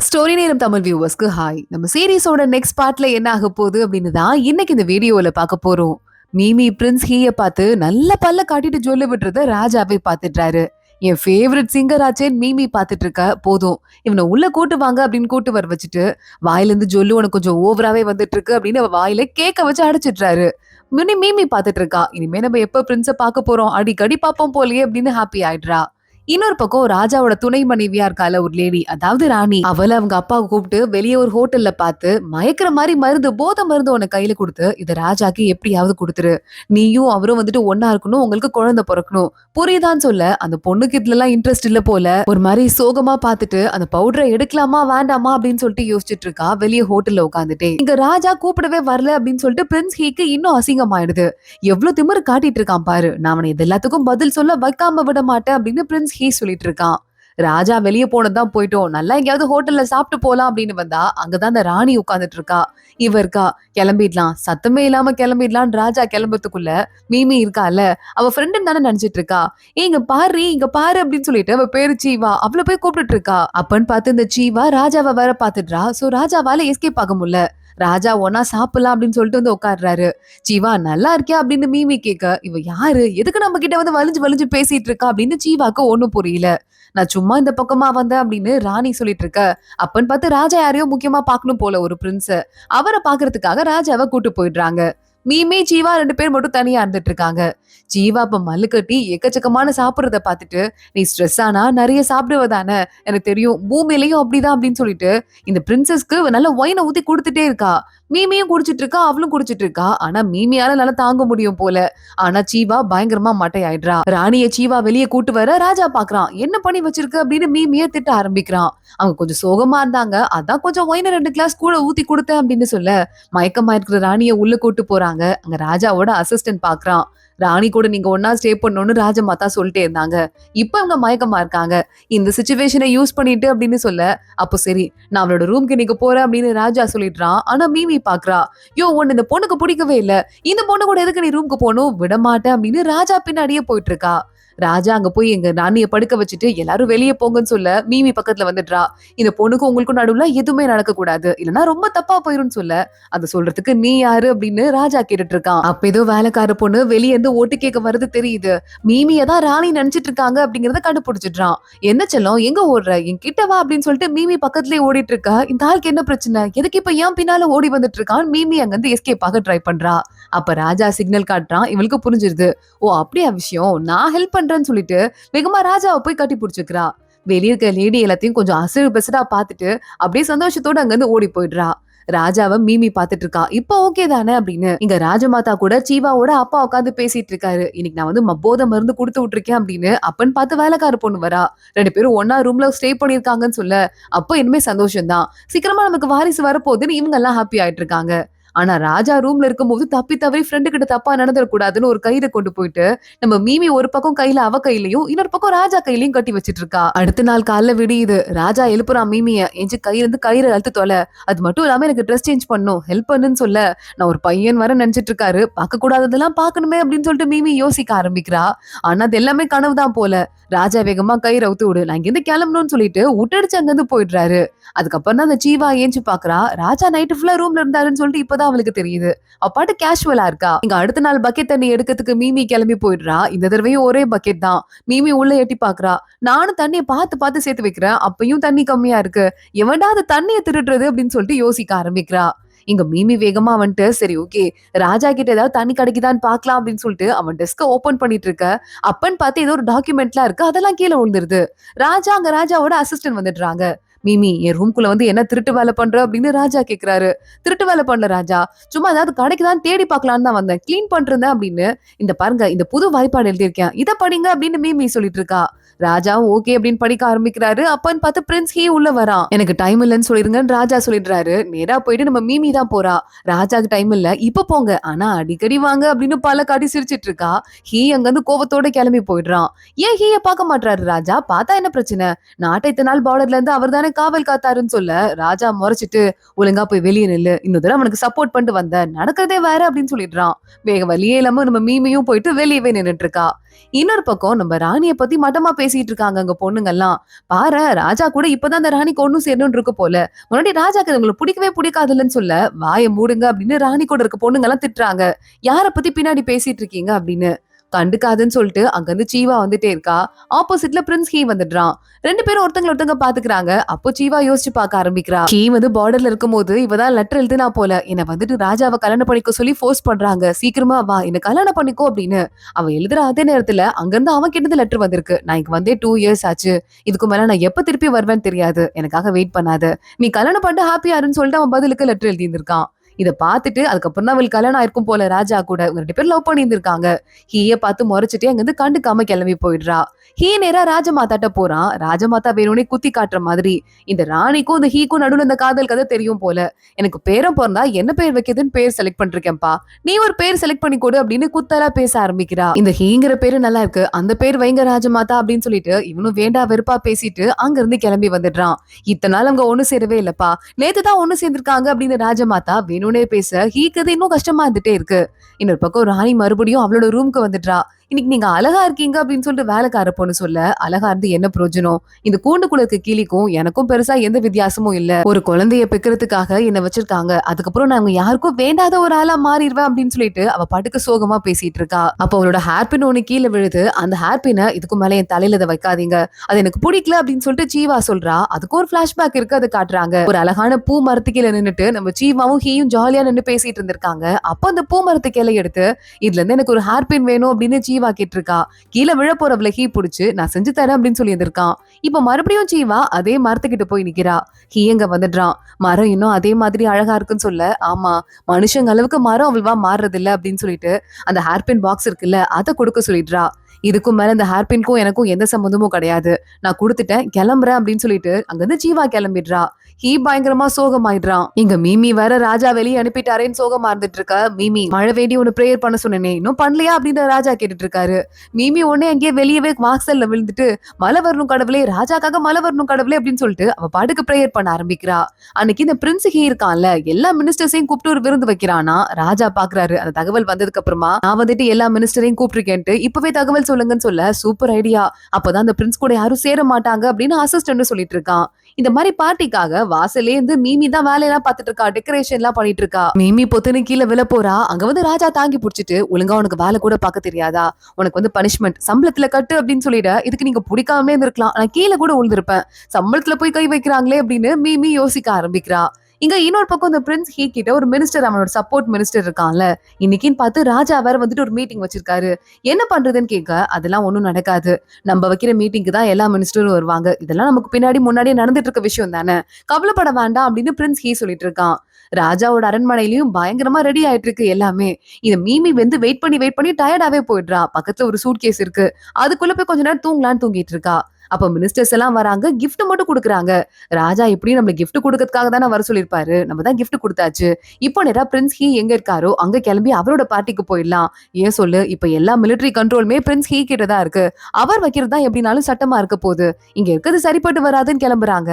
Story நேரம் Tamil வியூவர்ஸ்க்கு hi. நம்ம சீரிஸோட next பார்ட்ல என்ன ஆக போகுது அப்படின்னு தான் இன்னைக்கு இந்த வீடியோல பார்க்க போறோம். மீமி பிரின்ஸ் ஹீய பார்த்து நல்ல பல்ல காட்டிட்டு ஜொல்லு விட்டுறத ராஜாவே பார்த்துட்டாரு. என் ஃபேவரட் சிங்கர் ஆச்சேன்னு மீமி பார்த்துட்டு இருக்க போதும் இவனை உள்ள கூட்டு வாங்க அப்படின்னு கூட்டு வர வச்சுட்டு வாயில இருந்து ஜொல்லு உனக்கு கொஞ்சம் ஓவராவே வந்துட்டு இருக்கு அப்படின்னு வாயில கேக்க வச்சு அடைச்சிடுறாரு. மீமி பார்த்துட்டு இருக்கா. இனிமே நம்ம எப்ப பிரின்ஸ பார்க்க போறோம், அடிக்கடி பார்ப்போம் போலயே அப்படின்னு ஹாப்பி ஆயிடுறா. இன்னொரு பக்கம் ராஜாவோட துணை மனைவியா இருக்கால ஒரு லேடி, அதாவது ராணி, அவளை அவங்க அப்பாவை கூப்பிட்டு வெளியே ஒரு ஹோட்டல்ல பார்த்து மயக்கிற மாதிரி மருந்து, போதை மருந்து உனக்கு கையில கொடுத்து இத ராஜாக்கு எப்படியாவது கொடுத்துரு, நீயும் அவரும் வந்துட்டு ஒன்னா இருக்கணும், உங்களுக்கு குழந்தை பிறக்கணும், புரியுதான்னு சொல்ல அந்த பொண்ணுக்கு இதுல எல்லாம் இன்ட்ரெஸ்ட் இல்ல போல. ஒரு மாதிரி சோகமா பார்த்துட்டு அந்த பவுடரை எடுக்கலாமா வேண்டாமா அப்படின்னு சொல்லிட்டு யோசிச்சுட்டு இருக்கா வெளியே ஹோட்டல்ல உட்காந்துட்டே. இங்க ராஜா கூப்பிடவே வரல அப்படின்னு சொல்லிட்டு பிரின்ஸ் ஹீக்கு இன்னும் அசிங்கமாயிடுது. எவ்வளவு திமிரு காட்டிட்டு இருக்கான் பாரு, நான் அவனை இது எல்லாத்துக்கும் பதில் சொல்ல வைக்காம விட மாட்டேன் அப்படின்னு பிரின்ஸ் ஹீ சொல்லிட்டு இருக்கான். ராஜா வெளியே போனதான் போயிட்டோம், நல்லா எங்கேயாவது ஹோட்டல்ல சாப்பிட்டு போலாம் அப்படின்னு வந்தா அங்கதான் அந்த ராணி உட்கார்ந்துட்டு இருக்கா. இவ இருக்கா, கிளம்பிடலாம், சத்தமே இல்லாம கிளம்பிடலாம். ராஜா கிளம்புறதுக்குள்ள மீமி இருக்கால, அவ ஃப்ரெண்டுன்னு தானே நினைச்சிட்டு இருக்கா. இங்க பாரு இங்க பாரு அப்படின்னு சொல்லிட்டு அவ பேரு சீவா, அவளை போய் கூப்பிட்டு இருக்கா. அப்பன்னு பார்த்து இந்த சீவா ராஜாவை வேற பாத்துடுறா. சோ ராஜாவால எஸ்கேப் ஆக முடியல. ராஜா ஒன்னா சாப்பிடலாம் அப்படின்னு சொல்லிட்டு வந்து உட்காடுறாரு. ஜீவா நல்லா இருக்கியா அப்படின்னு மீமி கேட்க, இவ யாரு, எதுக்கு நம்ம கிட்ட வந்து வலிஞ்சு வலிஞ்சு பேசிட்டு இருக்கா அப்படின்னு ஜீவாக்கு ஒண்ணும் புரியல. நான் சும்மா இந்த பக்கமா வந்தேன் அப்படின்னு ராணி சொல்லிட்டு இருக்க. அப்பன்னு பார்த்து ராஜா யாரையோ முக்கியமா பாக்கணும் போல ஒரு பிரின்ஸ. அவரை பாக்குறதுக்காக ராஜாவை கூட்டு போயிடுறாங்க. மீமி ஜீவா ரெண்டு பேர் மட்டும் தனியா இருந்துட்டு இருக்காங்க. ஜீவா இப்ப மல்லு கட்டி எக்கச்சக்கமான சாப்பிடுறத பாத்துட்டு, நீ ஸ்ட்ரெஸ் ஆனா நிறைய சாப்பிடுவதானே, எனக்கு தெரியும், பூமியிலையும் அப்படிதான் அப்படின்னு சொல்லிட்டு இந்த பிரின்சஸ்க்கு நல்ல ஒயினை ஊத்தி கொடுத்துட்டே இருக்கா. மீமியும் குடிச்சிட்டு இருக்கா, அவளும் குடிச்சிட்டு இருக்கா. ஆனா மீமியால நல்லா தாங்க முடியும் போல. ஆனா சீவா பயங்கரமா மட்டை ஆயிடுறா. ராணிய சீவா வெளியே கூட்டு வர ராஜா பாக்குறான். என்ன பண்ணி வச்சிருக்க அப்படின்னு மீமிய திட்ட ஆரம்பிக்கிறான். அவங்க கொஞ்சம் சோகமா இருந்தாங்க, அதான் கொஞ்சம் ஒயினை 2 கிளாஸ் கூட ஊத்தி கொடுத்தேன் அப்படின்னு சொல்ல மயக்கமா இருக்கிற ராணிய உள்ள கூட்டு போறாங்க. அங்க ராஜாவோட அசிஸ்டன்ட் பாக்குறான். ராணி கூட நீங்க ஒன்னா ஸ்டே பண்ணணும்னு ராஜமாதா சொல்லிட்டே இருந்தாங்க, இப்ப அவங்க மயக்கமா இருக்காங்க, இந்த சிச்சுவேஷனை யூஸ் பண்ணிட்டு அப்படின்னு சொல்ல, அப்போ சரி நான் அவளோட ரூம்க்கு நீங்க போற அப்படின்னு ராஜா சொல்லிடுறான். ஆனா மீமி பாக்குறா, யோ உன்ன இந்த பொண்ணுக்கு பிடிக்கவே இல்ல, இந்த பொண்ணு கூட எதுக்கு நீ ரூம்க்கு போகணும், விட மாட்டேன் அப்படின்னு ராஜா பின்னாடியே போயிட்டு இருக்கா. ராஜா அங்க போய் எங்க ராணிய படுக்க வச்சுட்டு எல்லாரும் வெளியே போங்கன்னு சொல்ல மீமி பக்கத்துல வந்துடுறா. இந்த பொண்ணுக்கும் உங்களுக்கும் நடுவுல எதுவுமே நடக்க கூடாது, இல்லைன்னா ரொம்ப தப்பா போயிரும் சொல்ல, அதை சொல்றதுக்கு நீ யாரு அப்படின்னு ராஜா கேட்டுட்டு இருக்கான். அப்ப ஏதோ வேலைக்கார பொண்ணு வெளியே இருந்து ஓட்டு கேட்க வருது தெரியுது. மீமியதான் ராணி நினைச்சிட்டு இருக்காங்க அப்படிங்கறத கண்டுபிடிச்சிடுறான். என்ன செல்லம் எங்க ஓடுற, என் கிட்ட வா அப்படின்னு சொல்லிட்டு மீமி பக்கத்துலயே ஓடிட்டு இருக்கா. இந்த ஆளுக்கு என்ன பிரச்சனை, எதுக்கு இப்ப ஏன் பின்னால ஓடி வந்துட்டு இருக்கான். மீமி அங்க இருந்து எஸ்கேப் ஆக ட்ரை பண்றா. அப்ப ராஜா சிக்னல் காட்டுறான். இவளுக்கு புரிஞ்சிருது, ஓ அப்படியா விஷயம், நான் ஹெல்ப் பண்றேன்னு சொல்லிட்டு வேகமா ராஜாவை போய் கட்டி பிடிச்சுக்கிறா. வெளியே இருக்க லேடி எல்லாத்தையும் கொஞ்சம் அசடு பெசடா பாத்துட்டு அப்படியே சந்தோஷத்தோட அங்க இருந்து ஓடி போயிடுறா. ராஜாவை மீமி பாத்துட்டு இருக்கா. இப்ப ஓகே தானே அப்படின்னு. இங்க ராஜமாதா கூட சீவாவோட அப்பா உட்காந்து பேசிட்டு இருக்காரு. இன்னைக்கு நான் வந்து போதை மருந்து கொடுத்து விட்டுருக்கேன் அப்படின்னு. அப்பன்னு பார்த்து வேலைக்கார பொண்ணு வரா. 2 பேரும் ஒன்னா ரூம்ல ஸ்டே பண்ணிருக்காங்கன்னு சொல்ல, அப்ப இனிமே சந்தோஷம் தான், சீக்கிரமா நமக்கு வாரிசு வரப்போகுதுன்னு இவங்க எல்லாம் ஹாப்பி ஆயிட்டு இருக்காங்க. ஆனா ராஜா ரூம்ல இருக்கும்போது தப்பி தவறி ஃப்ரெண்டு கிட்ட தப்பா நடந்துடக்கூடாதுன்னு ஒரு கயிறை கொண்டு போயிட்டு நம்ம மீமி ஒரு பக்கம் கையில அவ கையிலையும் இன்னொரு பக்கம் ராஜா கையிலையும் கட்டி வச்சிட்டு இருக்கா. அடுத்த நாள் காலைல விடியுது. ராஜா எழுப்புறான் மீமிய, எஞ்சி கையில இருந்து கயிறு அழுத்து தொலை, அது மட்டும் இல்லாம எனக்கு ட்ரெஸ் சேஞ்ச் பண்ணும், ஹெல்ப் பண்ணுன்னு சொல்ல, நான் ஒரு பையன் வர நினைச்சிட்டு இருக்காரு, பார்க்க கூடாததெல்லாம் பாக்கணுமே அப்படின்னு சொல்லிட்டு மீமி யோசிக்க ஆரம்பிக்கிறா. ஆனா அது எல்லாமே கனவுதான் போல. ராஜா வேகமா கயிறு அவுத்து விடு, நான் இங்க இருந்து கிளம்பணும்னு சொல்லிட்டு விட்டடிச்சு அங்க இருந்து போயிடுறாரு. அதுக்கப்புறம் தான் அந்த சீவா ஏஞ்சி பாக்குறா. ராஜா நைட்டு ஃபுல்லா ரூம்ல இருந்தாருன்னு சொல்லிட்டு இப்பதான் அவளுக்கு தெரியுது. அவ பாட்டு கேஷுவலா இருக்கா. இங்க அடுத்த நாள் பக்கெட் தண்ணி எடுக்கிறதுக்கு மீமி கிளம்பி போயிடுறா. இந்த தடவையும் ஒரே பக்கெட் தான். மீமி உள்ள எட்டி பாக்குறா. நானும் தண்ணியை பார்த்து பார்த்து சேர்த்து வைக்கிறேன், அப்பயும் தண்ணி கம்மியா இருக்கு, எவன்டா அது தண்ணியை திருடுறது அப்படின்னு சொல்லிட்டு யோசிக்க ஆரம்பிக்கிறா. இங்க மீமி வேகமா வந்துட்டு சரி ஓகே ராஜா கிட்ட ஏதாவது தண்ணி கிடைக்குதான்னு பாக்கலாம் அப்படின்னு சொல்லிட்டு அவன் டெஸ்க ஓபன் பண்ணிட்டு இருக்க. அப்பன்னு பார்த்து ஏதோ ஒரு டாக்குமெண்ட்லாம் இருக்கு, அதெல்லாம் கீழே விழுந்துருது. அங்க ராஜாவோட அசிஸ்டன்ட் வந்துடுறாங்க. மீமி என் ரூம்குள்ள வந்து என்ன திருட்டு வேலை பண்ற அப்படின்னு ராஜா கேக்குறாரு. திருட்டு வேலை பண்ணல ராஜா, சும்மா ஏதாவது கடைக்கு தான் தேடி பார்க்கலான்னு தான் வந்தேன், கிளீன் பண்றேன் அப்படின்னு. இந்த பாருங்க இந்த புது வாய்ப்பாடு எழுதியிருக்கேன், இதை படிங்க அப்படின்னு மீமி சொல்லிட்டு இருக்கா. ராஜாவும் ஓகே அப்படின்னு படிக்க ஆரம்பிக்கிறாரு. அப்பன்னு பார்த்து பிரின்ஸ் ஹீ உள்ள வரான். எனக்கு டைம் இல்லைன்னு சொல்லிருங்கன்னு ராஜா சொல்லிடுறாரு. நேரா போயிட்டு நம்ம மீமி தான் போறா. ராஜாக்கு டைம் இல்ல, இப்ப போங்க, ஆனா அடிக்கடி வாங்க அப்படின்னு பல காட்டி சிரிச்சிட்டு இருக்கா. ஹீ அங்க இருந்து கோபத்தோட கிளம்பி போயிடுறான். ஏன் ஹீய பார்க்க மாட்டாரு ராஜா, பார்த்தா என்ன பிரச்சனை, நாட்டை இத்தனை நாள் பார்டர்ல இருந்து அவர் தானே காவல் காத்தாருன்னு சொல்ல ராஜா முறைச்சிட்டு ஒழுங்கா போய் வெளியே நில்லு, இன்னொரு தடவை அவனுக்கு சப்போர்ட் பண்ணிட்டு வந்த நடக்கிறதே வேற அப்படின்னு சொல்லிடுறான். வேக வழியே இல்லாம நம்ம மீமியும் போயிட்டு வெளியவே நின்னுட்டு இருக்கா. இன்னொரு பக்கம் நம்ம ராணிய பத்தி மட்டமா பேசிட்டு இருக்காங்க அங்க பொண்ணுங்கெல்லாம். பாரு ராஜா கூட இப்பதான் அந்த ராணிக்கு ஒண்ணும் சேரணும்னு இருக்கு போல, முன்னாடி ராஜாக்கு உங்களுக்கு பிடிக்கவே பிடிக்காதுன்னு சொல்ல வாயை மூடுங்க அப்படின்னு ராணி கூட இருக்க பொண்ணுங்க எல்லாம் திட்டுறாங்க. யார பத்தி பின்னாடி பேசிட்டு இருக்கீங்க அப்படின்னு. கண்டுக்காதுன்னு சொல்லிட்டு அங்க இருந்து சீவா வந்துட்டே இருக்கா. ஆப்போசிட்ல பிரின்ஸ் ஹீ வந்துடுறான். ரெண்டு பேரும் ஒருத்தங்க பாத்துக்கிறாங்க. அப்போ சீவா யோசிச்சு பார்க்க ஆரம்பிக்கிறா. ஹீ வந்து பார்டர்ல இருக்கும் போது இவதான் லெட்டர் எழுதுனா போல என்ன வந்துட்டு ராஜாவை கல்யாணம் பண்ணிக்க சொல்லி ஃபோர்ஸ் பண்றாங்க, சீக்கிரமா வா என்ன கல்யாணம் பண்ணிக்கோ அப்படின்னு. அவன் எழுதுற அதே நேரத்துல அங்க இருந்து அவன் கிட்ட லெட்டர் வந்திருக்கு. நான் இங்க வந்தே 2 இயர்ஸ் ஆச்சு, இதுக்கு மேல நான் எப்ப திருப்பி வருவேன்னு தெரியாது, எனக்காக வெயிட் பண்ணாத, நீ கல்யாணம் பண்ணிட்டு ஹாப்பியா இருன்னு சொல்லிட்டு அவன் பதிலுக்கு லெட்டர் எழுதி இருந்திருக்கான். இத பாத்துட்டு அதுக்கப்புறம் தான் அவளுக்கு கல்யாணம் ஆயிருக்கும் போல ராஜா கூட. இவங்க 2 பேரும் லவ் பண்ணி இருந்திருக்காங்க. ஹீய பார்த்து முறைச்சிட்டே அங்க இருந்து கண்டுக்காம கிளம்பி போயிடுறா. ஹீ நேரா ராஜமாதாட்ட போறான். ராஜமாதா வேணும்னே குத்தி காட்டுற மாதிரி. இந்த ராணிக்கும் இந்த ஹீக்கும் நடுவுல இந்த காதல் கதை தெரியும் போல. எனக்கு பேரம் பிறந்தா என்ன பேர் வைக்கிறதுன்னு பேர் செலக்ட் பண்ணிருக்கேன்ப்பா, நீ ஒரு பேர் செலக்ட் பண்ணி கொடு அப்படின்னு குத்தலா பேச ஆரம்பிக்கிறா. இந்த ஹீங்கிற பேரு நல்லா இருக்கு, அந்த பேர் வைங்க ராஜமாதா அப்படின்னு சொல்லிட்டு இவனும் வேண்டா வெறுப்பா பேசிட்டு அங்க இருந்து கிளம்பி வந்துடுறான். இத்தனை நாள் அவங்க ஒண்ணு சேரவே இல்லப்பா, நேத்துதான் ஒண்ணு சேர்ந்திருக்காங்க அப்படின்னு ராஜமாதா வேணும்னே பேச ஹீக்கு அது இன்னும் கஷ்டமா இருந்துட்டே இருக்கு. இன்னொரு பக்கம் ராணி மறுபடியும் அவளோட ரூம்க்கு வந்துடுறா. இன்னைக்கு நீங்க அழகா இருக்கீங்க அப்படின்னு சொல்லிட்டு வேலைக்கார பொண்ணு சொல்ல, அழகா இருந்து என்ன பிரயோஜனம், இந்த கூண்டுக்குள்ள இருக்க கிளிக்கும் எனக்கும் பெருசா எந்த வித்தியாசமும் இல்ல, ஒரு குழந்தைய பெக்கிறதுக்காக என்ன வச்சிருக்காங்க, அதுக்கப்புறம் நாங்க யாருக்கும் வேண்டாத ஒரு ஆளா மாறிடுவேன் அப்படின்னு சொல்லிட்டு அவ பாட்டுக்கு சோகமா பேசிட்டு இருக்கா. அப்ப அவளோட ஹேர்பின் ஒண்ணு கீழே விழுது. அந்த ஹேர்பினை இதுக்கு மேல என் தலையில இதை வைக்காதீங்க, அது எனக்கு பிடிக்கல அப்படின்னு சொல்லிட்டு சீவா சொல்றா. அதுக்கு ஒரு பிளாஷ்பேக் இருக்கு, அதை காட்டுறாங்க. ஒரு அழகான பூ மரத்து கீழே நின்னுட்டு நம்ம சீவாவும் ஹீயும் ஜாலியா நின்று பேசிட்டு இருந்திருக்காங்க. அப்ப அந்த பூ மரத்து கிளை எடுத்து இதுல இருந்து எனக்கு ஒரு ஹேர்பின் வேணும் அப்படின்னு சீவா கேட்டிருக்கா. கீழே விழ போறவளை ஹீ புடிச்சு நான் செஞ்சு தரேன் அப்படின்னு சொல்லி இருந்திருக்கான். இப்ப மறுபடியும் சீவா அதே மரத்துக்கிட்ட போய் நிக்கிறா. ஹீ எங்க வந்துடுறான். மரம் இன்னும் அதே மாதிரி அழகா இருக்குன்னு சொல்ல, ஆமா மனுஷங்க அளவுக்கு மரம் அவ்வளவா மாறுறது இல்ல அப்படின்னு சொல்லிட்டு அந்த ஹேர்பின் பாக்ஸ் இருக்குல்ல அதை கொடுக்க சொல்லிடுறா. இதுக்கும் மேல இந்த ஹேர்பின்க்கும் எனக்கும் எந்த சம்பந்தமும் கிடையாது, நான் கொடுத்துட்டேன் கிளம்புறேன் அப்படின்னு சொல்லிட்டு அங்கிருந்து ஜீவா கிளம்பிடுறா. ஹீ பயங்கரமா சோகமாயிடுறான். இங்க மீமி வேற ராஜா வெளியே அனுப்பிட்டாரேன்னு சோகமா இருந்துட்டு இருக்க. மீமி மழை வேண்டி ஒன்னு பிரேயர் பண்ண சொன்னேனே இன்னும் பண்ணலையா அப்படின்னு ராஜா கேட்டுட்டு இருக்காரு. மீமி உடனே அங்கேயே வெளியவே வாசல்ல விழுந்துட்டு மழை வரணும் கடவுளே, ராஜாக்காக மழை வரணும் கடவுளே அப்படின்னு சொல்லிட்டு அவ பாட்டுக்கு பிரேயர் பண்ண ஆரம்பிக்கிறா. அன்னைக்கு இந்த பிரின்ஸ் ஹீ இருக்கான்ல, எல்லா மினிஸ்டர்ஸையும் கூப்பிட்டு ஒரு விருந்து வைக்கிறானா. ராஜா பாக்குறாரு. அந்த தகவல் வந்ததுக்கு அப்புறமா நான் வந்துட்டு எல்லா மினிஸ்டரையும் கூப்பிட்டுருக்கேன்ட்டு இப்பவே தகவல் சொல்லுங்கன்னு சொல்ல, சூப்பர் ஐடியா, அப்பதான் அந்த பிரின்ஸ் கூட யாரும் சேர மாட்டாங்க அப்படின்னு அசிஸ்டன்ட் சொல்லிட்டு இருக்கான். இந்த மாதிரி பார்ட்டிக்காக வாசலே இருந்து மீமி தான் வேலையெல்லாம் பார்த்துட்டு இருக்கா, டெக்கரேஷன் எல்லாம் பண்ணிட்டு இருக்கா. மீமி பொத்துன்னு கீழே விழ போறா. அங்க வந்து ராஜா தாங்கி பிடிச்சிட்டு, ஒழுங்கா உனக்கு வேலை கூட பார்க்க தெரியாதா, உனக்கு வந்து பனிஷ்மெண்ட் சம்பளத்துல கட்டு அப்படின்னு சொல்லிட, இதுக்கு நீங்க பிடிக்காமலே இருந்திருக்கலாம், நான் கீழே கூட விழுந்திருப்பேன், சம்பளத்துல போய் கை வைக்கிறாங்களே அப்படின்னு மீமி யோசிக்க ஆரம்பிக்கிறா. இங்க இன்னொரு பக்கம் இந்த பிரின்ஸ் ஹீ கிட்ட ஒரு மினிஸ்டர், அவனோட சப்போர்ட் மினிஸ்டர் இருக்கான்ல, இன்னைக்குன்னு பார்த்து ராஜா வேற வந்துட்டு ஒரு மீட்டிங் வச்சிருக்காரு. என்ன பண்றதுன்னு கேட்க, அதெல்லாம் ஒண்ணும் நடக்காது, நம்ம வைக்கிற மீட்டிங்க்கு தான் எல்லா மினிஸ்டரும் வருவாங்க, இதெல்லாம் நமக்கு பின்னாடி முன்னாடியே நடந்துட்டு இருக்க விஷயம் தானே, கவலைப்பட வேண்டாம் அப்படின்னு பிரின்ஸ் ஹீ சொல்லிட்டு இருக்கான். ராஜாவோட அரண்மனையிலயும் பயங்கரமா ரெடி ஆயிட்டு இருக்கு எல்லாமே. இந்த மீமி வந்து வெயிட் பண்ணி டயர்டாவே போயிடுறா. பக்கத்துல ஒரு சூட் கேஸ் இருக்கு, அதுக்குள்ள போய் கொஞ்ச நேரம் தூங்கலான்னு தூங்கிட்டு இருக்கா. அப்ப மினிஸ்டர்ஸ் எல்லாம் வராங்க, கிஃப்ட் மட்டும் கொடுக்குறாங்க. ராஜா இப்படியும் நம்ம கிஃப்ட் கொடுக்கறதுக்காக தானே வர சொல்லிருப்பாரு, நம்ம தான் கிஃப்ட் கொடுத்தாச்சு. இப்போ நேரா பிரின்ஸ் ஹீ எங்க இருக்காரோ அங்க கிளம்பி அவரோட பார்ட்டிக்கு போயிடலாம். ஏன் சொல்லு, இப்ப எல்லா மிலிட்டரி கண்ட்ரோலுமே பிரின்ஸ் ஹீ கிட்ட தான் இருக்கு, அவர் வைக்கிறது தான் எப்படினாலும் சட்டமா இருக்க போகுது, இங்க இருக்கிறது சரிப்பட்டு வராதுன்னு கிளம்புறாங்க.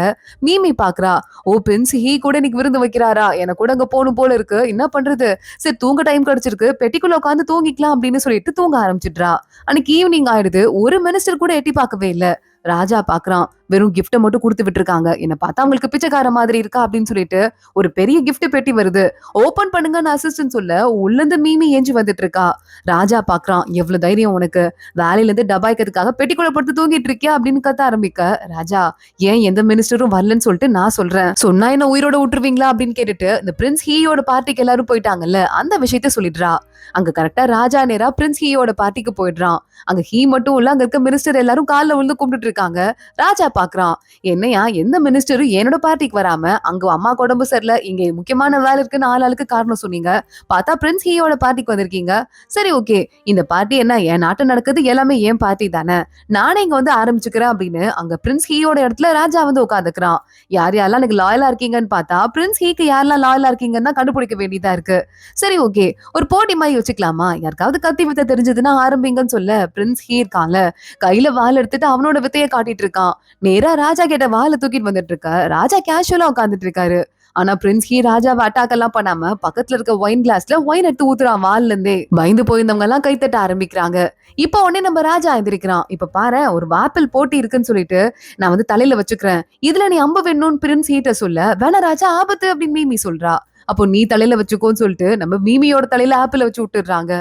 மீமி பாக்குறா, ஓ பிரின்ஸ் ஹீ கூட இன்னைக்கு விருந்து வைக்கிறாரா, எனக்கு கூட அங்க போகணும் போல இருக்கு, என்ன பண்றது, சரி தூங்க டைம் கிடைச்சிருக்கு, பெட்டிக்குள்ள உட்காந்து தூங்கிக்கலாம் அப்படின்னு சொல்லிட்டு தூங்க ஆரம்பிச்சிடுறா. அன்னைக்கு ஈவினிங் ஆயிடுது, ஒரு மினிஸ்டர் கூட எட்டி பார்க்கவே இல்ல. ராஜா பாக்குறான், வெறும் கிஃப்ட மட்டும் கொடுத்து விட்டுருக்காங்க, என்ன பார்த்தா அவங்களுக்கு பிச்சைக்கார மாதிரி இருக்கா அப்படின்னு சொல்லிட்டு ஒரு பெரிய கிஃப்ட் பெட்டி வருது, ஓபன் பண்ணுங்கன்னு அசிஸ்டன்ட் சொல்ல உள்ள இருந்து மீமி ஏஞ்சி வந்துட்டு இருக்கா. ராஜா பாக்குறான், எவ்வளவு தைரியம் உனக்கு, வேலையில இருந்து டபாய்க்கிறதுக்காக பெட்டிக்குள்ள படுத்து தூங்கிட்டு இருக்கியா அப்படின்னு கத்த ஆரம்பிக்க, ராஜா ஏன் எந்த மினிஸ்டரும் வரலன்னு சொல்லிட்டு நான் சொல்றேன், சொன்னா என்ன உயிரோட விட்டுருவீங்களா அப்படின்னு கேட்டுட்டு இந்த பிரின்ஸ் ஹீயோட பார்ட்டிக்கு எல்லாரும் போயிட்டாங்கல்ல அந்த விஷயத்த சொல்லிடுறா. அங்க கரெக்டா ராஜா நேரா பிரின்ஸ் ஹீயோட பார்ட்டிக்கு போயிடுறான். அங்க ஹீ மட்டும் இல்ல, அங்க இருக்க மினிஸ்டர் எல்லாரும் காலில் விழுந்து கும்பிட்டு இருக்காங்க. ராஜா பாக்குறான், என்னையா எந்த மினிஸ்டரும் என்னோட பார்ட்டிக்கு வராம, அங்க அம்மாக்கு உடம்பு சரியில்ல, இங்க முக்கியமான வேலை இருக்குன்னு ஆளுக்கு காரணம் சொன்னீங்க, பார்த்தா பிரின்ஸ் ஹீயோட பார்ட்டிக்கு வந்திருக்கீங்க, சரி ஓகே இந்த பார்ட்டி என்ன என் நாட்டு நடக்குது, எல்லாமே என் பார்ட்டி தானே, நானே இங்க வந்து ஆரம்பிச்சுக்கிறேன் அப்படின்னு அங்க பிரின்ஸ் ஹீயோட இடத்துல ராஜா வந்து உட்காந்துக்கிறான். யார் யாரெல்லாம் எனக்கு லாயலா இருக்கீங்கன்னு பார்த்தா பிரின்ஸ் ஹீக்கு யாரெல்லாம் லாயலா இருக்கீங்கன்னு கண்டுபிடிக்க வேண்டியதா இருக்கு. சரி ஓகே ஒரு போட்டி மாதிரி வச்சுக்கலாமா, யாருக்காவது கத்தி வித்த தெரிஞ்சதுன்னா ஆரம்பிங்கன்னு சொல்ல, பிரின்ஸ் ஹீ இருக்கான்ல கையில வாள் எடுத்துட்டு அவனோட வித்தைய மூளைய காட்டிட்டு இருக்கான். நேரா ராஜா கிட்ட வாளை தூக்கிட்டு வந்துட்டு இருக்க. ராஜா கேஷுவலா உட்காந்துட்டு இருக்காரு. ஆனா பிரின்ஸ் ஹீ ராஜாவை அட்டாக் எல்லாம் பண்ணாம பக்கத்துல இருக்க ஒயின் கிளாஸ்ல ஒயின் எடுத்து ஊத்துறான் வால்ல இருந்தே. பயந்து போயிருந்தவங்க எல்லாம் கைத்தட்ட ஆரம்பிக்கிறாங்க. இப்ப உடனே நம்ம ராஜா எந்திரிக்கிறான். இப்ப பாரு ஒரு வாப்பிள் போட்டி இருக்குன்னு சொல்லிட்டு நான் தலையில வச்சுக்கிறேன். இதுல நீ அம்பு வேணும்னு பிரின்ஸ் ஹீட்ட சொல்ல, வேணா ராஜா ஆபத்து அப்படின்னு மீமி சொல்றா. அப்போ நீ தலையில வச்சுக்கோன்னு சொல்லிட்டு நம்ம மீமியோட தலையில ஆப்பிள வச்சு விட்டுறாங்க.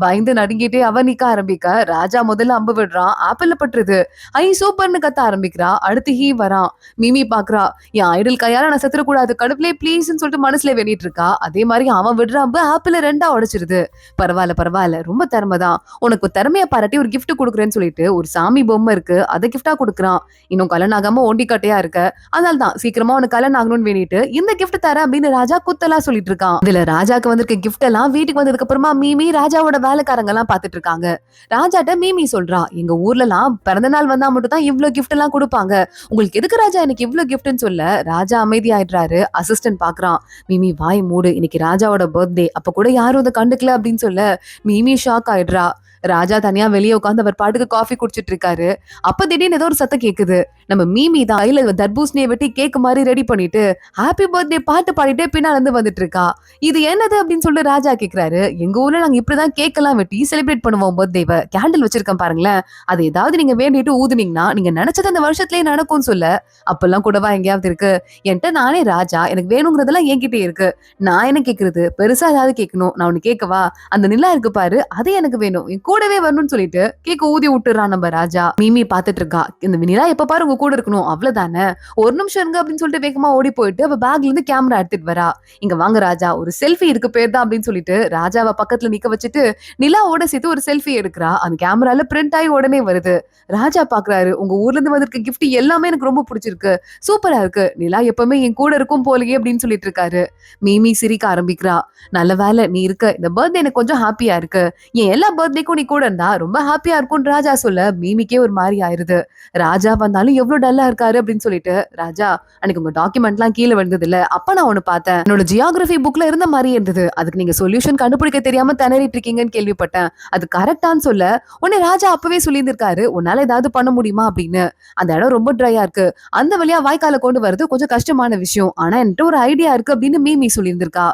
பயந்து நடுங்கிட்டே அவ நிக்க ஆரம்பிக்க ராஜா முதல்ல அம்பு விடுறான். ஆப்பிள் பட்டுருது. ஐ சூப்பர்னு கத்த ஆரம்பிக்கிறா. அடுத்து ஹீ வரான். மீமி பாக்குறா. என் ஐடல் கையால நான் செத்துறக்கூடாது கடவுளே பிளீஸ்ன்னு சொல்லிட்டு மனசுல வேண்டிட்டு இருக்கா. அதே மாதிரி அவன் விடுற அம்பு ஆப்பிள ரெண்டா உடைச்சிருது. பரவாயில்ல பரவாயில்ல ரொம்ப திறமைதான். உனக்கு திறமைய பாராட்டி ஒரு கிஃப்ட் கொடுக்குறேன்னு சொல்லிட்டு ஒரு சாமி பொம்மை இருக்கு அதை கிஃப்டா கொடுக்குறான். இன்னும் கல்யாணம் ஆகாம ஒண்டி கட்டையா இருக்க, அதனால தான் சீக்கிரமா உனக்கு கல்யாணம் ஆகணும்னு வேண்டிட்டு இந்த கிஃப்ட் தரேன் அப்படின்னு ராஜா குத்தலா சொல்லிட்டு இருக்கான். இதுல ராஜாக்கு வந்திருக்க கிஃப்ட் எல்லாம் வீட்டுக்கு வந்ததுக்கு அப்புறமா மீமி ராஜாவோட வேலைக்காரங்க எல்லாம் பாத்துட்டு இருக்காங்க. ராஜாட்ட மீமி சொல்றா, எங்க ஊர்ல எல்லாம் பிறந்த நாள் வந்தா மட்டும் தான் இவ்வளவு கிஃப்ட் எல்லாம் கொடுப்பாங்க. உங்களுக்கு எதுக்கு ராஜா எனக்கு இவ்வளவு கிஃப்ட்னு சொல்ல ராஜா அமைதியாயிடுறாரு. அசிஸ்டன்ட் பாக்குறான். மீமி வாய் மூடு, இன்னைக்கு ராஜாவோட பர்த்டே, அப்ப கூட யாரும் அதை கண்டுக்கல அப்படின்னு சொல்ல மீமி ஷாக் ஆயிடுறா. ராஜா தனியா வெளியே உட்காந்து அவர் பாட்டுக்கு காஃபி குடிச்சிட்டு இருக்காரு. அப்ப திடீர்னு ஏதோ ஒரு சத்தம் கேக்குது. நம்ம மீமி தான் கையில தர்பூசணியை வெட்டி கேக் மாதிரி ரெடி பண்ணிட்டு ஹாப்பி பர்த்டே பாட்டு பாடிட்டே பின்னால இருந்து வந்துட்டு இருக்கா. இது என்னது அப்படின்னு சொல்லிட்டு ராஜா கேக்குறாரு. எங்க ஊர்ல நாங்க இப்படிதான் கேக் எல்லாம் வெட்டி செலிப்ரேட் பண்ணுவோம் பர்த்டேவை. கேண்டில் வச்சிருக்கேன் பாருங்களேன், அது ஏதாவது நீங்க வேண்டிட்டு ஊதுனீங்கன்னா நீங்க நினைச்சது அந்த வருஷத்துலயே நடக்கும்னு சொல்ல, அப்பெல்லாம் கூடவா எங்கேயாவது இருக்கு? என்கிட்ட நானே ராஜா, எனக்கு வேணுங்கிறதெல்லாம் என்கிட்ட இருக்கு. நான் என்ன கேக்குறது? பெருசா ஏதாவது கேட்கணும். நான் ஒண்ணு கேட்கவா? அந்த நிலா இருக்கு பாரு, அது எனக்கு வேணும், கூடவே வரணும்னு சொல்லிட்டு கேக்க ஊதி விட்டுறான் நம்ம ராஜா. மீமி பாத்துட்டு இருக்கா. இந்த நிலா எப்ப பாரு உங்க கூட இருக்கணும் அவ்வளவுதானே, ஒரு நிமிஷம் இருங்க அப்படின்னு சொல்லிட்டு வேகமா ஓடி போயிட்டு அவ பேக்ல இருந்து கேமரா எடுத்துட்டு வரா. இங்க வாங்க ராஜா, ஒரு செல்ஃபி இருக்கு பேர் தான் அப்படின்னு சொல்லிட்டு ராஜாவை பக்கத்துல நிக்க வச்சுட்டு நிலாவோட சேர்த்து ஒரு செல்ஃபி எடுக்கிறா. அந்த கேமரால பிரிண்ட் ஆகி உடனே வருது. ராஜா பாக்குறாரு, உங்க ஊர்ல இருந்து வந்திருக்க கிஃப்ட் எல்லாமே எனக்கு ரொம்ப பிடிச்சிருக்கு, சூப்பரா இருக்கு, நிலா எப்பவுமே என் கூட இருக்கும் போலயே அப்படின்னு சொல்லிட்டு இருக்காரு. மீமி சிரிக்க ஆரம்பிக்கிறா. நல்ல வேலை நீ இருக்க, இந்த பர்த்டே எனக்கு கொஞ்சம் ஹாப்பியா இருக்கு, என் எல்லா பர்த்டேக்கும் நீ கூட இருந்தா ரொம்ப ஹாப்பியா இருக்கும்னு ராஜா சொல்ல மீமிக்கே ஒரு மாதிரி ஆயிருது. ராஜா வந்தாலும் எவ்வளவு டல்லா இருக்காரு அப்படின்னு சொல்லிட்டு, ராஜா அன்னைக்கு உங்க டாக்குமெண்ட் எல்லாம் கீழே விழுந்தது இல்ல, அப்ப நான் ஒண்ணு பார்த்தேன், என்னோட ஜியோகிராபி புக்ல இருந்த மாதிரி இருந்தது, அதுக்கு நீங்க சொல்யூஷன் கண்டுபிடிக்க தெரியாம திணறிட்டு இருக்கீங்கன்னு கேள்விப்பட்டேன், அது கரெக்டான்னு சொல்ல உடனே ராஜா அப்பவே சொல்லியிருந்திருக்காரு உன்னால ஏதாவது பண்ண முடியுமா அப்படின்னு. அந்த இடம் ரொம்ப ட்ரையா இருக்கு, அந்த வழியா வாய்க்கால கொண்டு வரது கொஞ்சம் கஷ்டமான விஷயம், ஆனா என்கிட்ட ஒரு ஐடியா இருக்கு அப்படின்னு மீமி சொல்லியிருந்திருக்கா.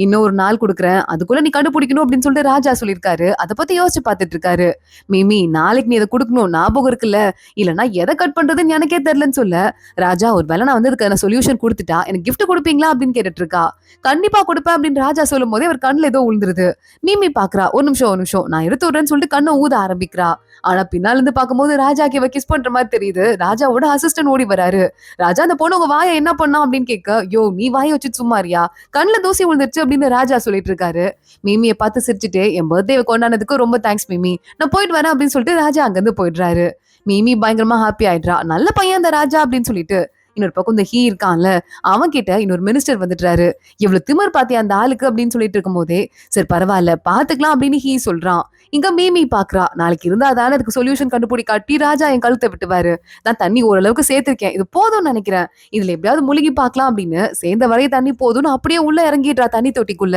இன்னும் ஒரு நாள் கொடுக்குறேன், அதுக்குள்ள நீ கண்டுபிடிக்கணும் அப்படின்னு சொல்லிட்டு ராஜா சொல்லியிருக்காரு. அதை பத்தி யோசிச்சு பார்த்துட்டு இருக்காரு. மிமி நாளைக்கு நீ இதை கொடுக்கணும் ஞாபகம் இருக்குல்ல, இல்லன்னா எதை கட் பண்றதுன்னு எனக்கே தெரியலன்னு சொல்ல ராஜா ஒரு வேலை நான் வந்து அதுக்கு சொல்யூஷன் கொடுத்துட்டா எனக்கு கிஃப்ட் கொடுப்பீங்களா அப்படின்னு கேட்டுட்டு இருக்கா. கண்டிப்பா கொடுப்பேன் அப்படின்னு ராஜா சொல்லும் போதே அவர் கண்ணுல ஏதோ விழுந்துருது. மிமி பாக்குறா, ஒரு நிமிஷம் நான் எடுத்து விடுறேன்னு சொல்லிட்டு கண்ணை ஊத ஆரம்பிக்கிறா. ஆனா பின்னால இருந்து பாக்கும்போது ராஜாக்கு இவ கிஸ் பண்ற மாதிரி தெரியுது. ராஜாவோட அசிஸ்டன்ட் ஓடி வராரு. ராஜா அந்த பொண்ணு உங்க வாயை என்ன பண்ணா அப்படின்னு கேட்க, யோ நீ வாயை வச்சு சும்மாரியா, கண்ணுல தூசி விழுந்துருச்சு அப்படின்னு ராஜா சொல்லிட்டு இருக்காரு. மிமியை பார்த்து சிரிச்சுட்டு, என் பர்த்டே கொண்டாடுனதுக்கு ரொம்ப தேங்க்ஸ் மிமி, நான் போயிட்டு வரேன் அப்படின்னு சொல்லிட்டு ராஜா அங்கிருந்து போயிடுறாரு. மிமி பயங்கரமா ஹாப்பி ஆயிடுறா. நல்ல பையன் அந்த ராஜா அப்படின்னு சொல்லிட்டு. இன்னொரு பக்கம் இந்த ஹீ இருக்கான்ல, அவன் கிட்ட இன்னொரு மினிஸ்டர் வந்துட்டாரு. எவ்வளவு திமிர் பாத்தியா அந்த ஆளுக்கு அப்படின்னு சொல்லிட்டு இருக்கும் போதே, சரி பரவாயில்ல பாத்துக்கலாம் அப்படின்னு ஹீ சொல்றான். இங்க மீமி பாக்குறா, நாளைக்கு இருந்தா தானே அதுக்கு சொல்யூஷன் கண்டுபிடிக்காட்டி ராஜா என் கழுத்தை விட்டுவாரு, நான் தண்ணி ஓரளவுக்கு சேர்த்திருக்கேன், இது போதும்னு நினைக்கிறேன், இதுல எப்படியாவது முழுகி பாக்கலாம் அப்படின்னு சேர்ந்த வரைய தண்ணி போதும்னு அப்படியே உள்ள இறங்கிடுறா தண்ணி தொட்டிக்குள்ள.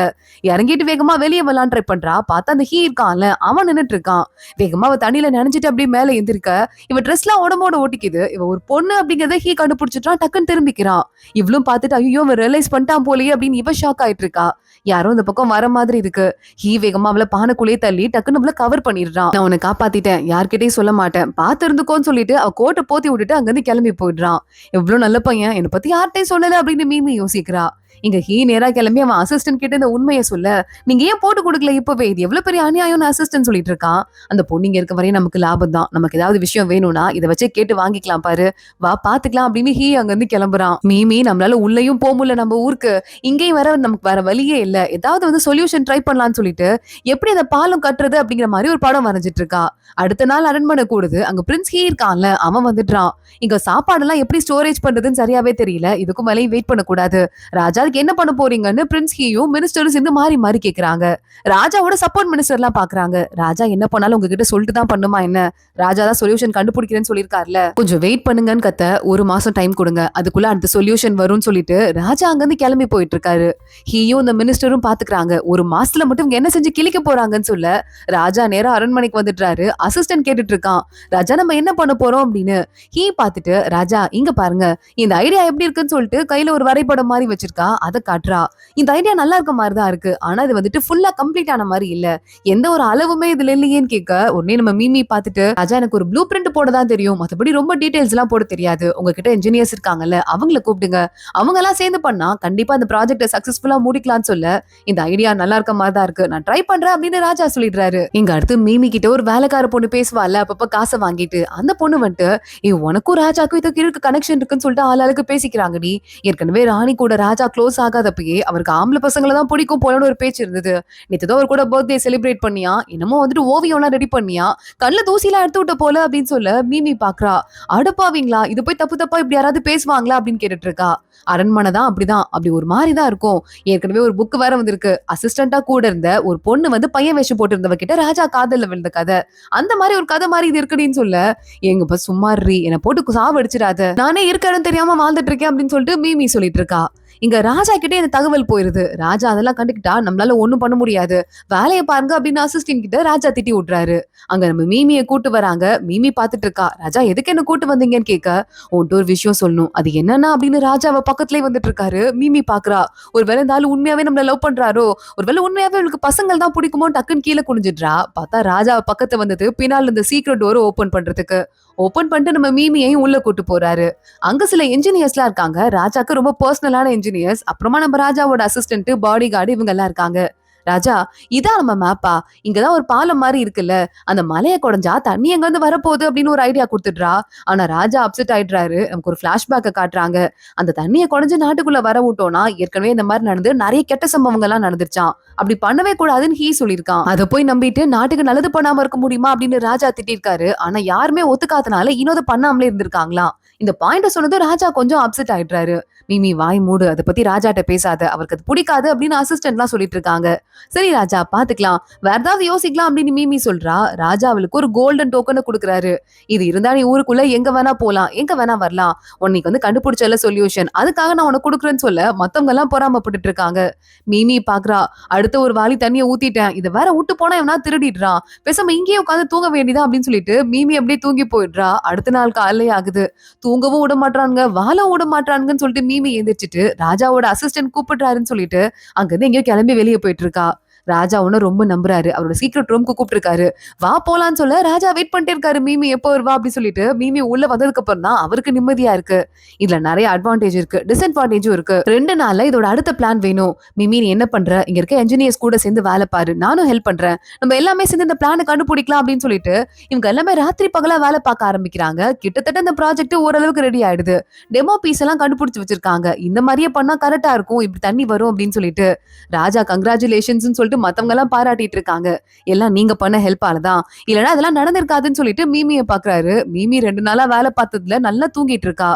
இறங்கிட்டு வேகமா வெளியே வரலான்னு ட்ரை பண்றா. பார்த்தா அந்த ஹீ இருக்கான்ல, அவன் நின்னுட்டு இருக்கான். வேகமா அவ தண்ணியில நினைச்சிட்டு அப்படியே மேல எந்திருக்க, இவ ட்ரெஸ் எல்லாம் உடம்போட ஓட்டிக்குது. இவ ஒரு பொண்ணு அப்படிங்கறத ஹீ கண்டுபிடிச்சிட்டான். டக்குன்னு திரும்பிக்கிறான். இவ்வளவு பார்த்துட்டு ஐயோ அவன் ரியலைஸ் பண்ணிட்டான் போலயே அப்படின்னு இவ ஷாக் ஆயிட்டு இருக்கா. யாரும் இந்த பக்கம் வர மாதிரி இருக்கு. ஹீ வேகமா அவளை பானைக்குள்ளேயே தள்ளி டக்குன்னு அவளை கவர் பண்ணிடுறான். நான் உன்னை காப்பாத்திட்டேன், யார்கிட்டயும் சொல்ல மாட்டேன், பாத்து இருந்துக்கோன்னு சொல்லிட்டு அவ கோட்டை போத்தி விட்டுட்டு அங்கிருந்து கிளம்பி போயிடுறான். எவ்வளவு நல்ல பையன், என்னை பத்தி யார்கிட்டையும் சொல்லல அப்படின்னு மீமி யோசிக்கிறா. இங்க ஹீ நேரா கிளம்பி அவன் அசிஸ்டன்ட் கிட்ட இந்த உண்மையை சொல்ல, நீங்க ஏன் போட்டு கொடுக்கல இப்பவே, இது எவ்வளவு பெரிய அநியாயம்னு அசிஸ்டன்ட் சொல்லிட்டு இருக்கான். அந்த பொண்ணுங்க இருக்க வரையும் நமக்கு லாபம் தான், நமக்கு ஏதாவது விஷயம் வேணும்னா இதை வச்சே கேட்டு வாங்கிக்கலாம் பாரு, வா பாத்துக்கலாம் அப்படின்னு ஹீ அங்க இருந்து கிளம்புறான். மீமி நம்மளால உள்ளேயும் போக முடியல நம்ம ஊருக்கு, இங்கேயும் வர நமக்கு வேற வழியே இல்ல, ஏதாவது வந்து சொல்யூஷன் ட்ரை பண்ணலாம்னு சொல்லிட்டு எப்படி அந்த பாலம் கட்டுறது அப்படிங்கிற மாதிரி ஒரு படம் வரைஞ்சிட்டு இருக்கா. அடுத்த நாள் அரண்மனை கூடுது. அங்க பிரின்ஸ் ஹீ இருக்கான்ல, அவன் வந்துடுறான். இங்க சாப்பாடு எல்லாம் எப்படி ஸ்டோரேஜ் பண்றதுன்னு சரியாவே தெரியல, இதுக்கும் மேலேயும் வெயிட் பண்ணக்கூடாது, ராஜா நாளைக்கு என்ன பண்ண போறீங்கன்னு பிரின்ஸ் ஹீயும் மினிஸ்டரும் சேர்ந்து மாறி மாறி கேக்குறாங்க. ராஜாவோட சப்போர்ட் மினிஸ்டர் எல்லாம் பாக்குறாங்க. ராஜா என்ன பண்ணாலும் உங்ககிட்ட சொல்லிட்டு தான் பண்ணுமா என்ன? ராஜா தான் சொல்யூஷன் கண்டுபிடிக்கிறேன்னு சொல்லிருக்காருல, கொஞ்சம் வெயிட் பண்ணுங்கன்னு கத்த 1 மாசம் டைம் கொடுங்க, அதுக்குள்ள அந்த சொல்யூஷன் வரும்னு சொல்லிட்டு ராஜா அங்கிருந்து கிளம்பி போயிட்டு இருக்காரு. ஹீயும் இந்த மினிஸ்டரும் பாத்துக்கிறாங்க. 1 மாசத்துல மட்டும் இவங்க என்ன செஞ்சு கிழிக்க போறாங்கன்னு சொல்ல ராஜா நேரா அரண்மனைக்கு வந்துட்டாரு. அசிஸ்டன்ட் கேட்டுட்டு இருக்கான், ராஜா நம்ம என்ன பண்ண போறோம் அப்படின்னு. ஹீ பாத்துட்டு, ராஜா இங்க பாருங்க, இந்த ஐடியா எப்படி இருக்குன்னு சொல்லிட்டு கையில ஒரு வரைபடம் மாதிரி வச்சிருக்கா, அதை காட்டுறா. இந்த ஐடியா நல்லா இருக்க மாதிரி தான் இருக்கு, ஆனா இது வந்துட்டு ஃபுல்லா கம்ப்ளீட் ஆன மாதிரி இல்ல, எந்த ஒரு அளவுமே இதுல இல்லையேன்னு கேட்க உடனே நம்ம மீமி பாத்துட்டு, ராஜா எனக்கு ஒரு ப்ளூ பிரிண்ட் போட தான் தெரியும், மத்தபடி ரொம்ப டீடைல்ஸ் எல்லாம் போட தெரியாது, உங்ககிட்ட இன்ஜினியர்ஸ் இருக்காங்கல்ல அவங்கள கூப்பிடுங்க, அவங்க எல்லாம் சேர்ந்து பண்ணா கண்டிப்பா அந்த ப்ராஜெக்ட சக்சஸ்ஃபுல்லா முடிக்கலாம்னு சொல்ல, இந்த ஐடியா நல்லா இருக்க மாதிரி தான் இருக்கு, நான் ட்ரை பண்றேன் அப்படின்னு ராஜா சொல்லிடுறாரு. இங்க அடுத்து மீமி கிட்ட ஒரு வேலைக்கார பொண்ணு பேசுவாள்ல, அப்பப்ப காசை வாங்கிட்டு, அந்த பொண்ணு வந்துட்டு உனக்கும் ராஜாக்கும் இதுக்கு இருக்கு கனெக்ஷன் இருக்குன்னு சொல்லிட்டு ஆளாளுக்கு பேசிக்கிறாங்கடி. ஏற்கனவே ராணி கூட ராஜா க்ளோஸ் ஆகாதப்பயே அவருக்கு ஆம்பளை பசங்களை தான் பிடிக்கும் போலன்னு ஒரு பேச்சு இருந்தது. நேத்துதான் அவர் கூட பர்த்டே செலிப்ரேட் பண்ணியா, என்னமோ வந்துட்டு ஓவியம் எல்லாம் ரெடி பண்ணியா, கண்ணுல தூசிலாம் எடுத்து விட்ட போல அப்படின்னு சொல்ல மீமி பாக்குறா. அடுப்பாவீங்களா, இது போய் தப்பு தப்பா இப்படி யாராவது பேசுவாங்களா அப்படின்னு கேட்டுட்டு இருக்கா. அரண்மனை தான் அப்படிதான், அப்படி ஒரு மாதிரிதான் இருக்கும். ஏற்கனவே ஒரு புக் வேற வந்திருக்கு, அசிஸ்டண்டா கூட இருந்த ஒரு பொண்ணு வந்து பையன் வேஷம் போட்டு இருந்தவ கிட்ட ராஜா காதல்ல விழுந்த கதை, அந்த மாதிரி ஒரு கதை மாதிரி இது இருக்குன்னு சொல்ல, எங்கப்பா சும்மாறி என்ன போட்டு சாவடிச்சிடாத, நானே இருக்க தெரியாம வாழ்ந்துட்டு இருக்கேன் அப்படின்னு சொல்லிட்டு மீமி சொல்லிட்டு இருக்கா. இங்க ராஜா கிட்டே இந்த தகவல் போயிருது. ராஜா அதெல்லாம் கண்டுக்கிட்டா நம்மளால ஒண்ணும் பண்ண முடியாது, வேலையை பாருங்க அப்படின்னு அசிஸ்டன்ட் கிட்ட ராஜா திட்டி விட்டுறாரு. அங்க நம்ம மீமியை கூட்டு வராங்க. மீமி பாத்துட்டு இருக்கா. ராஜா எதுக்கு என்ன கூட்டு வந்தீங்கன்னு கேட்க, உன்ட்டு ஒரு விஷயம் சொல்லணும், அது என்னன்னா அப்படின்னு ராஜா அவ பக்கத்துலயே வந்துட்டு இருக்காரு. மீமி பாக்குறா, ஒருவேளை இந்த ஆளு உண்மையாவே நம்மள லவ் பண்றாரோ, ஒருவேளை உண்மையாவே அவளுக்கு பசங்கள் தான் பிடிக்குமோ, டக்குன்னு கீழே குனிஞ்சிடுறா. பார்த்தா ராஜா பக்கத்து வந்தது பின்னால் இந்த சீக்ரெட் டோர் ஓபன் பண்றதுக்கு. ஓபன் பண்ணிட்டு நம்ம மீமியையும் உள்ள கூட்டு போறாரு. அங்க சில என்ஜினியர்ஸ் எல்லாம் இருக்காங்க, ராஜாக்கு ரொம்ப பர்சனலான என்ஜினியர்ஸ். அப்புறமா நம்ம ராஜாவோட அசிஸ்டன்ட், பாடி கார்டு இவங்க எல்லாம் இருக்காங்க. ராஜா இதான் நம்ம மேப்பா, இங்கதான் ஒரு பாலம் மாதிரி இருக்குல்ல, அந்த மலையை குடைஞ்சா தண்ணி எங்க இருந்து வரப்போகுது அப்படின்னு ஒரு ஐடியா கொடுத்துடுறா. ஆனா ராஜா அப்செட் ஆயிடுறாரு. நமக்கு ஒரு பிளாஷ்பேக்க காட்டுறாங்க. அந்த தண்ணியை குடைஞ்சு நாட்டுக்குள்ள வர விட்டோம்னா ஏற்கனவே இந்த மாதிரி நடந்து நிறைய கெட்ட சம்பவங்கள் எல்லாம் நடந்துருச்சான், அப்படி பண்ணவே கூடாதுன்னு ஹீ சொல்லியிருக்கான். அதை போய் நம்பிட்டு நாட்டுக்கு நல்லது பண்ணாம இருக்க முடியுமா அப்படின்னு ராஜா திட்டிருக்காரு. ஆனா யாருமே ஒத்துக்காதனால இன்னொரு பண்ணாமலே இருந்திருக்காங்களாம். இந்த பாயிண்ட சொன்னது ராஜா கொஞ்சம் அப்செட் ஆயிடுறாரு. மீமி வாய் மூடு, அதை பத்தி ராஜாட்ட பேசாத, அவருக்கு அது பிடிக்காது அப்படின்னு அசிஸ்டன்ட் எல்லாம் சொல்லிட்டு இருக்காங்க. சரி ராஜா பாத்துக்கலாம், வேற ஏதாவது யோசிக்கலாம் அப்படின்னு மீமி சொல்றா. ராஜா அவளுக்கு ஒரு கோல்டன் டோக்கனை கொடுக்குறாரு. இது இருந்தா நீ ஊருக்குள்ள எங்க வேணா போலாம், எங்க வேணா வரலாம், உன்னைக்கு வந்து கண்டுபிடிச்சல சொல்யூஷன், அதுக்காக நான் உனக்கு கொடுக்குறேன்னு சொல்ல மத்தவங்க எல்லாம் பொறாமப்பட்டு இருக்காங்க. மீமி பாக்குறா, அடுத்த ஒரு வாளி தண்ணியை ஊத்திட்டேன், இதை வேற விட்டு போனா எவனா திருடிடுறான், பேசாம இங்கேயே உட்காந்து தூங்க வேண்டியதா அப்படின்னு சொல்லிட்டு மீமி அப்படியே தூங்கி போயிடுறா. அடுத்த நாள் காலையே ஆகுது. தூங்கவும் விட மாட்டாங்க, வாழவும் விட மாட்டாங்கன்னு சொல்லிட்டு மீமி எந்திரிச்சிட்டு ராஜாவோட அசிஸ்டன்ட் கூப்பிடுறாருன்னு சொல்லிட்டு அங்கிருந்து எங்கேயோ கிளம்பி வெளியே போயிட்டு இருக்கா. ராஜா ஒன்னு ரொம்ப நம்புறாரு. அவரோட சீக்ரெட் ரூம்க்கு கூப்பிட்டு வா போலான்னு சொல்ல ராஜா வெயிட் பண்ணிட்டே இருக்காரு. மீமி எப்போ வருவா அப்படி சொல்லிட்டு மீமி உள்ள வந்ததுக்கு அப்புறம் தான் அவருக்கு நிம்மதியா இருக்கு. இதுல நிறைய அட்வான்டேஜ் இருக்கு, டிஸ்அட்வான்டேஜும் இருக்கு. 2 நாள்ல இதோட அடுத்த பிளான் வேணும். மீமி நீ என்ன பண்ற, இங்க இருக்க என்ஜினியர்ஸ் கூட சேர்ந்து வேலை பாரு, நானும் ஹெல்ப் பண்றேன், நம்ம எல்லாமே சேர்ந்து இந்த பிளானை கண்டுபிடிக்கலாம் அப்படின்னு சொல்லிட்டு இவங்க எல்லாமே ராத்திரி பகலா வேலை பார்க்க ஆரம்பிக்கிறாங்க. கிட்டத்தட்ட இந்த ப்ராஜெக்ட் ஓரளவுக்கு ரெடி ஆயிடுது. டெமோ பீஸ் எல்லாம் கண்டுபிடிச்சு வச்சிருக்காங்க. இந்த மாதிரியே பண்ணா கரெக்டா இருக்கும், இப்படி தண்ணி வரும் அப்படின்னு சொல்லிட்டு ராஜா கங்க்ராச்சுலேஷன்ஸ் சொல்லிட்டு மத்தவங்க எல்லாம் பாராட்டிட்டு இருக்காங்க. எல்லாம் நீங்க பண்ண ஹெல்ப்பாலதான், இல்லைன்னா அதெல்லாம் நடந்திருக்காதுன்னு சொல்லிட்டு மீமியை பாக்குறாரு. மீமி 2 நாளா வேலை பார்த்ததுல நல்லா தூங்கிட்டு இருக்கா.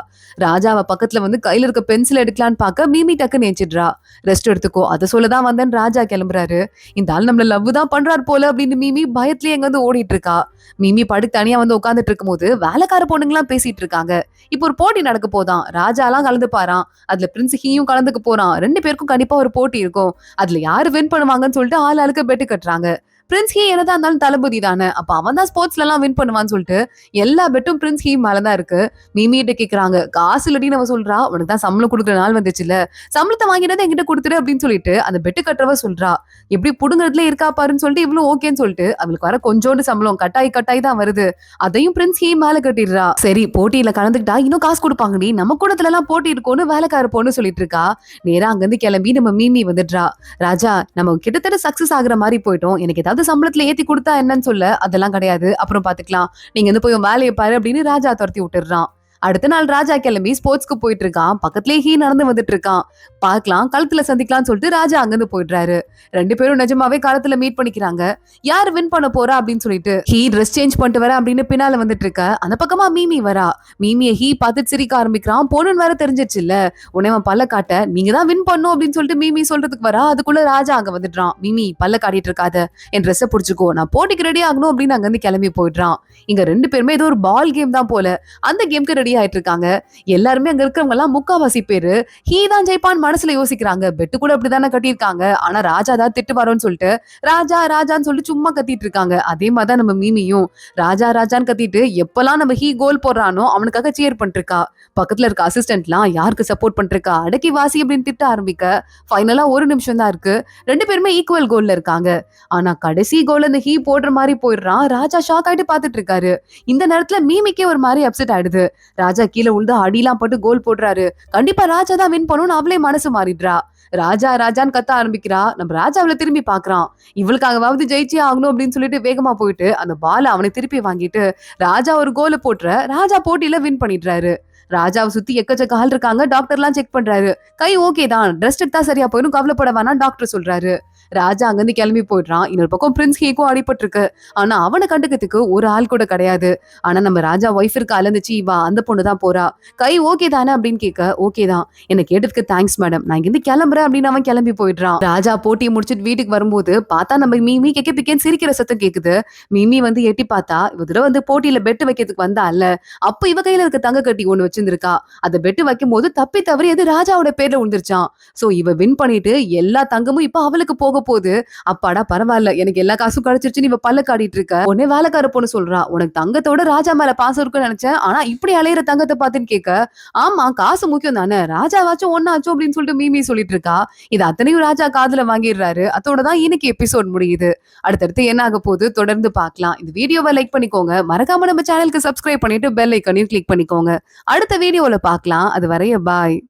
ராஜாவை பக்கத்துல வந்து கையில இருக்க பென்சில் எடுக்கலான்னு பார்க்க மீமி டக்குன்னு ஏச்சிடுறா. ரெஸ்ட் எடுத்துக்கோ, அதை சொல்லதான் வந்தேன்னு ராஜா கிளம்புறாரு. இந்த ஆள் நம்மள லவ் தான் பண்றாரு போல அப்படின்னு மீமி பயத்திலேயே எங்க வந்து ஓடிட்டு இருக்கா. மீமி படுத்து தனியா வந்து உட்காந்துட்டு இருக்கும் போது வேலைக்கார பொண்ணுங்களாம் பேசிட்டு இருக்காங்க. இப்போ ஒரு போட்டி நடக்க போதான், ராஜா எல்லாம் கலந்து பாறான். அதுல பிரின்ஸ் ஹீயும் கலந்துக்க போறான். 2 பேருக்கும் கண்டிப்பா ஒரு போட்டி இருக்கும். அதுல யாரு வின் பண்ணுவாங்கன்னு சொல்லிட்டு ஆள் ஆளுக்கு பெட்டு கட்டுறாங்க. பிரின்ஸ் ஹீ என்னதான் இருந்தாலும் தளபதி தானே, அப்ப அவன் தான் ஸ்போர்ட்ஸ்ல எல்லாம் வின் பண்ணுவான்னு சொல்லிட்டு எல்லா பெட்டும் பிரின்ஸ் ஹீ மேலதான் இருக்கு. மிமி கிட்ட கேக்குறாங்க, காசு இல்லடின்னு அவ சொல்றா. உனக்கு தான் சம்பளம் கொடுக்குற நாள் வந்துச்சுல, சம்பளத்தை வாங்கினதை என்கிட்ட கொடுத்துரு அப்படின்னு சொல்லிட்டு அந்த பெட்டு கட்டுறவ சொல்றா. எப்படி புடுங்குறதுல இருக்கா பாருன்னு சொல்லிட்டு இவ்வளவு ஓகேன்னு சொல்லிட்டு அவளுக்கு வர கொஞ்சோண்டு சம்பளம் கட்டாய் தான் வருது. அதையும் பிரின்ஸ் ஹீ மேல கட்டிடுறா. சரி போட்டியில கலந்துக்கிட்டா இன்னும் காசு கொடுப்பாங்கடி, நம்ம கூடத்துல எல்லாம் போட்டி இருக்கும்னு வேலைக்கார பொண்ணு சொல்லிட்டு இருக்கா. நேரா அங்கிருந்து கிளம்பி நம்ம மீமி வந்துடுறா. ராஜா நம்ம கிட்டத்தட்ட சக்சஸ் ஆகுற மாதிரி போயிட்டோம், எனக்கு ஏதாவது சம்பளத்துல ஏத்தி கொடுத்தா என்னன்னு சொல்ல, அதெல்லாம் கிடையாது, அப்புறம் பாத்துக்கலாம், நீங்க வந்து போய் வேலையை பாரு அப்படின்னு ராஜா துரத்தி விட்டுறான். அடுத்த நாள் ராஜா கிளம்பி ஸ்போர்ட்ஸ்க்கு போயிட்டு இருக்கான். பக்கத்துலயே ஹீ நடந்து வந்துட்டு இருக்கான். பார்க்கலாம், களத்துல சந்திக்கலாம்னு சொல்லிட்டு ராஜா அங்கிருந்து போயிடுறாரு. 2 பேரும் நிஜமாவே களத்துல மீட் பண்ணிக்கிறாங்க. யார் வின் பண்ண போறா அப்படின்னு சொல்லிட்டு ஹீ ட்ரெஸ் சேஞ்ச் பண்ணிட்டு வர அப்படின்னு பின்னால வந்துட்டு இருக்க. அந்த பக்கமா மீமி வரா. மீமிய ஹீ பார்த்து சிரிக்க ஆரம்பிக்கிறான். பொண்ணுன்னு வேற தெரிஞ்சிச்சு இல்ல. உடனே அவன் பல்ல காட்ட நீங்க தான் வின் பண்ணும் அப்படின்னு சொல்லிட்டு மீமி சொல்றதுக்கு வரா. அதுக்குள்ள ராஜா அங்க வந்துடுறான். மீமி பல்ல காட்டிட்டு இருக்காத, என் ட்ரெஸ்ஸை புடிச்சுக்கோ, நான் போட்டிக்கு ரெடி ஆகணும் அப்படின்னு அங்க இருந்து கிளம்பி போயிடுறான். இங்க 2 பேருமே ஏதோ ஒரு பால் கேம் தான் போல. அந்த கேம்க்கு ரெடி ஆயிட்டு இருக்காங்க. எல்லாருமே அங்க இருக்கிறவங்க எல்லாம் முக்காவாசி பேரு ஹீ தான் ஜெயிப்பான்னு மனசுல யோசிக்கிறாங்க. பெட்டு கூட அப்படிதானே கட்டியிருக்காங்க. ஆனா ராஜா தான் திட்டு வரோன்னு சொல்லிட்டு ராஜா ராஜான்னு சொல்லிட்டு சும்மா கத்திட்டு இருக்காங்க. அதே மாதிரிதான் நம்ம மீமியும் ராஜா ராஜான்னு கத்திட்டு எப்பெல்லாம் நம்ம ஹீ கோல் போடுறானோ அவனுக்காக சேர் பண்ணிட்டு இருக்கா. பக்கத்துல இருக்க அசிஸ்டன்ட்லாம் யாருக்கு சப்போர்ட் பண்ணிருக்கா, அடக்கி வாசி அப்படின்னு திட்ட ஆரம்பிக்க ஃபைனலா 1 நிமிஷம் தான் இருக்கு. 2 பேருமே ஈக்குவல் கோல்ல இருக்காங்க. ஆனா கடைசி கோல் அந்த ஹீ போடுற மாதிரி போயிடுறான். ராஜா ஷாக் ஆயிட்டு பாத்துட்டு இருக்காரு. இந்த நேரத்துல மீமிக்கே ஒரு மாதிரி அப்செட் ஆயிடுது. ராஜா கீழே உழுந்து அடிலாம் போட்டு கோல் போடுறாரு. கண்டிப்பா ராஜா தான் வின் பண்ணணும்னு அவளே மனசு மாறிடுறா. ராஜா ராஜான்னு கத்த ஆரம்பிக்கிறா. நம்ம ராஜா அவளை திரும்பி பாக்குறான். இவளுக்காகவாவது ஜெயிச்சே ஆகணும் அப்படின்னு சொல்லிட்டு வேகமா போயிட்டு அந்த பால அவனை திருப்பி வாங்கிட்டு ராஜா ஒரு கோலை போட்டுற. ராஜா போட்டியில வின் பண்ணிடுறாரு. ராஜாவை சுத்தி எக்கச்சக்க ஆள் இருக்காங்க. டாக்டர் எல்லாம் செக் பண்றாரு. கை ஓகே தான், ரெஸ்ட் எடுத்தா சரியா போயிடும், கவலைப்பட வேணாம் டாக்டர் சொல்றாரு. ராஜா அங்கிருந்து கிளம்பி போயிடுறான். இன்னொரு பக்கம் பிரின்ஸ் ஹீக்கும் அடிபட்டு இருக்கு. ஆனா அவனை கண்டுக்கிறதுக்கு ஒரு ஆள் கூட கிடையாது. ஆனா நம்ம ராஜா ஒய்ஃப் இருக்க அலந்துச்சு, வா அந்த பொண்ணுதான் போறா. கை ஓகே தானே அப்படின்னு கேட்க ஓகே தான், என்ன கேட்டதுக்கு தேங்க்ஸ் மேடம், நான் இங்கிருந்து கிளம்புறேன் அப்படின்னு அவன் கிளம்பி போயிடுறான். ராஜா போட்டியை முடிச்சுட்டு வீட்டுக்கு வரும்போது பார்த்தா நம்ம மீமி கேக்க பிக்கேன்னு சிரிக்கிற சத்தம் கேக்குது. மீமி வந்து எட்டி பார்த்தா இவ வந்து போட்டியில பெட் வைக்கிறதுக்கு வந்தா இல்ல, அப்ப இவ கையில இருக்க தங்க கட்டி ஒண்ணு வச்சிருந்திருக்கா. அதை பெட் வைக்கும் போது தப்பி தவறி அது ராஜாவோட பேர்ல விழுந்துருச்சான். சோ இவ வின் பண்ணிட்டு எல்லா தங்கமும் இப்ப அவளுக்கு போக போகுது. அப்பாடா பரவாயில்ல, எனக்கு எல்லா காசும் கிடைச்சிருச்சுன்னு இவ பல்ல காட்டிட்டு இருக்க. உடனே வேலைக்கார பொண்ணு சொல்றா, உனக்கு தங்கத்தோட ராஜா மேல பாசம் இருக்குன்னு நினைச்சேன், ஆனா இப்படி அலையிற தங்கத்தை பார்த்துன்னு கேட்க, ஆமா காசு முக்கியம் தானே, ராஜாவாச்சும் ஒன்னாச்சும் அப்படின்னு சொல்லிட்டு மீமி சொல்லிட்டு இருக்கா. இது அத்தனையும் ராஜா காதுல வாங்கிடுறாரு. அதோடதான் இன்னைக்கு எபிசோட் முடியுது. அடுத்தடுத்து என்ன ஆக போகுது தொடர்ந்து பார்க்கலாம். இந்த வீடியோவை லைக் பண்ணிக்கோங்க. மறக்காம நம்ம சேனலுக்கு சப்ஸ்கிரைப் பண்ணிட்டு பெல் ஐக்கானையும் கிளிக் பண்ணிக்கோங்க. அடுத்த வீடியோல பார்க்கலாம். அது வரைய பாய்.